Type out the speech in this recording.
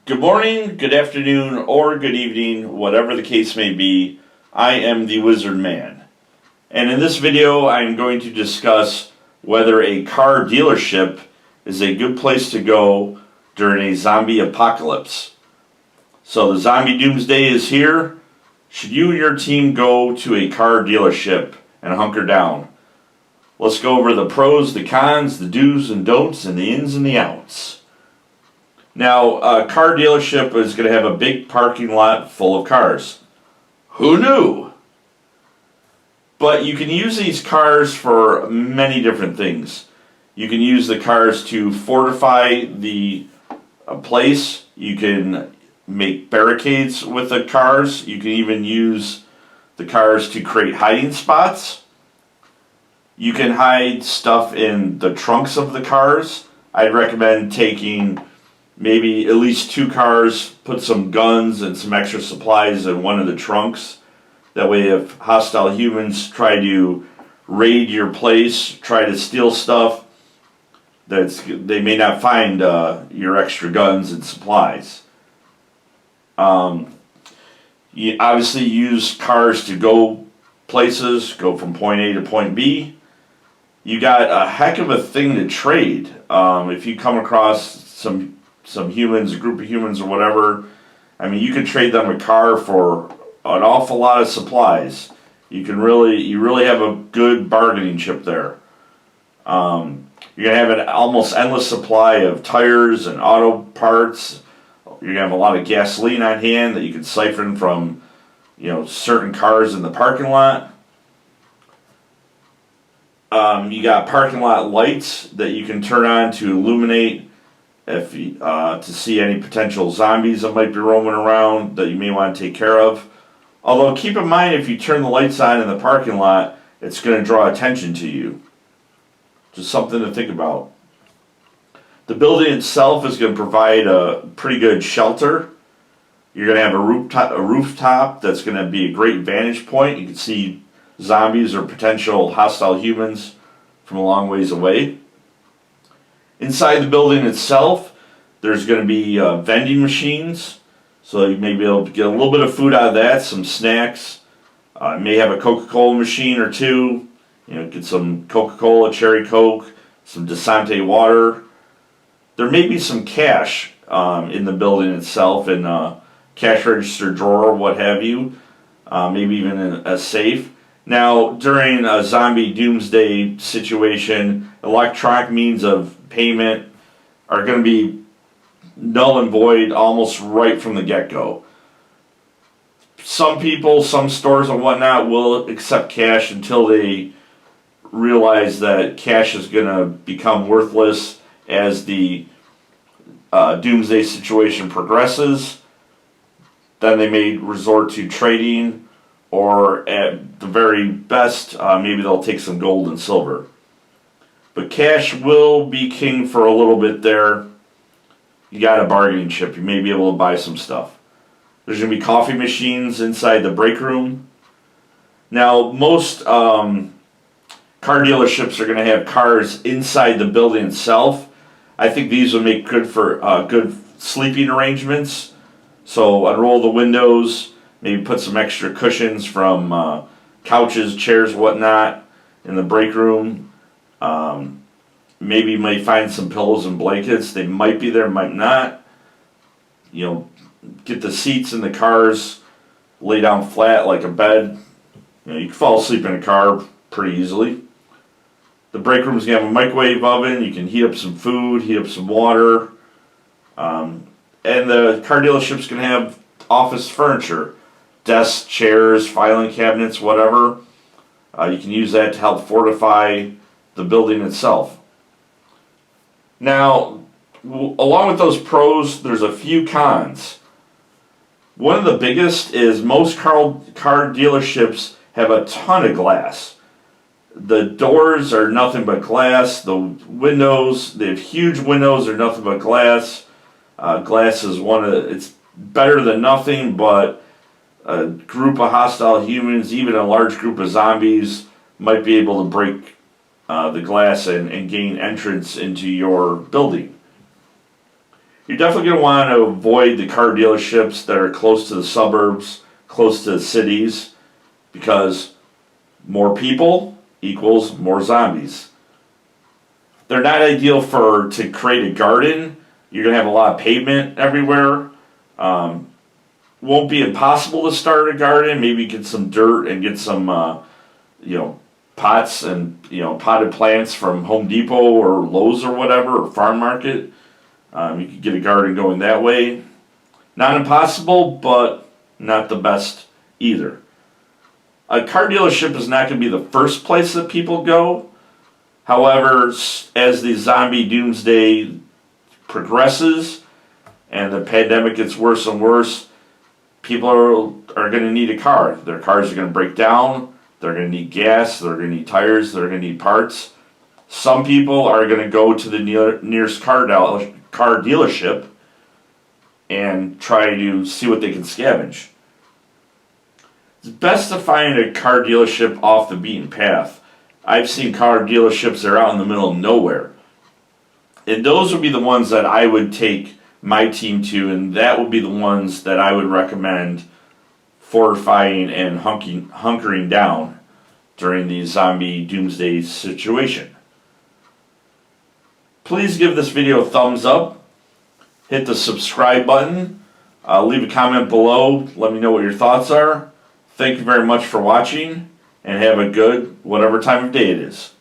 Good morning, good afternoon, or good evening, whatever the case may be. I am the Wizard Man. And in this video, I am going to discuss whether a car dealership is a good place to go during a zombie apocalypse. So the zombie doomsday is here. Should you and your team go to a car dealership and hunker down? Let's go over the pros, the cons, the do's and don'ts, and the ins and the outs. Now, a car dealership is going to have a big parking lot full of cars. Who knew? But you can use these cars for many different things. You can use the cars to fortify the place. You can make barricades with the cars. You can even use the cars to create hiding spots. You can hide stuff in the trunks of the cars. I'd recommend taking maybe at least 2 cars, put some guns and some extra supplies in one of the trunks. That way if hostile humans try to raid your place, try to steal stuff, they may not find your extra guns and supplies. You obviously use cars to go places, go from point A to point B. You got a heck of a thing to trade. If you come across some humans, a group of humans or whatever, I mean, you can trade them a car for an awful lot of supplies. You really have a good bargaining chip there. You're gonna have an almost endless supply of tires and auto parts. You're gonna have a lot of gasoline on hand that you can siphon from, certain cars in the parking lot. You got parking lot lights that you can turn on to illuminate to see any potential zombies that might be roaming around that you may want to take care of. Although keep in mind, if you turn the lights on in the parking lot, it's going to draw attention to you. Just something to think about. The building itself is going to provide a pretty good shelter. You're going to have a rooftop that's going to be a great vantage point. You can see zombies or potential hostile humans from a long ways away. Inside the building itself, there's going to be vending machines, so you may be able to get a little bit of food out of that, some snacks. You may have a Coca-Cola machine or two. Get some Coca-Cola, Cherry Coke, some Desante water. There may be some cash in the building itself, in a cash register drawer, what have you. Maybe even in a safe. Now, during a zombie doomsday situation, electronic means of payment are going to be null and void almost right from the get-go. Some people, some stores and whatnot will accept cash until they realize that cash is going to become worthless as the doomsday situation progresses. Then they may resort to trading, or at the very best, maybe they'll take some gold and silver. But cash will be king for a little bit there. You got a bargaining chip. You may be able to buy some stuff. There's going to be coffee machines inside the break room. Now, most car dealerships are going to have cars inside the building itself. I think these will make good for good sleeping arrangements. So unroll the windows, maybe put some extra cushions from couches, chairs, whatnot in the break room. Maybe you might find some pillows and blankets. They might be there, might not. Get the seats in the cars, lay down flat like a bed. You can fall asleep in a car pretty easily. The break room is going to have a microwave oven. You can heat up some food, heat up some water. And the car dealership's going to have office furniture. Desks, chairs, filing cabinets, whatever. You can use that to help fortify the building itself. Now, along with those pros, there's a few cons. One of the biggest is most car dealerships have a ton of glass. The doors are nothing but glass. The windows, they have huge windows, are nothing but glass. Glass is it's better than nothing, but a group of hostile humans, even a large group of zombies, might be able to break the glass and gain entrance into your building. You're definitely going to want to avoid the car dealerships that are close to the suburbs, close to the cities, because more people equals more zombies. They're not ideal to create a garden. You're going to have a lot of pavement everywhere. Won't be impossible to start a garden. Maybe get some dirt and get some, pots and, potted plants from Home Depot or Lowe's or whatever, or Farm Market. You could get a garden going that way. Not impossible, but not the best either. A car dealership is not going to be the first place that people go. However, as the zombie doomsday progresses and the pandemic gets worse and worse, people are going to need a car. Their cars are going to break down. They're going to need gas. They're going to need tires. They're going to need parts. Some people are going to go to the nearest car dealership and try to see what they can scavenge. It's best to find a car dealership off the beaten path. I've seen car dealerships that are out in the middle of nowhere. And those would be the ones that I would take my team to, and that would be the ones that I would recommend fortifying and hunkering down during the zombie doomsday situation. Please give this video a thumbs up, hit the subscribe button, leave a comment below, let me know what your thoughts are. Thank you very much for watching, and have a good whatever time of day it is.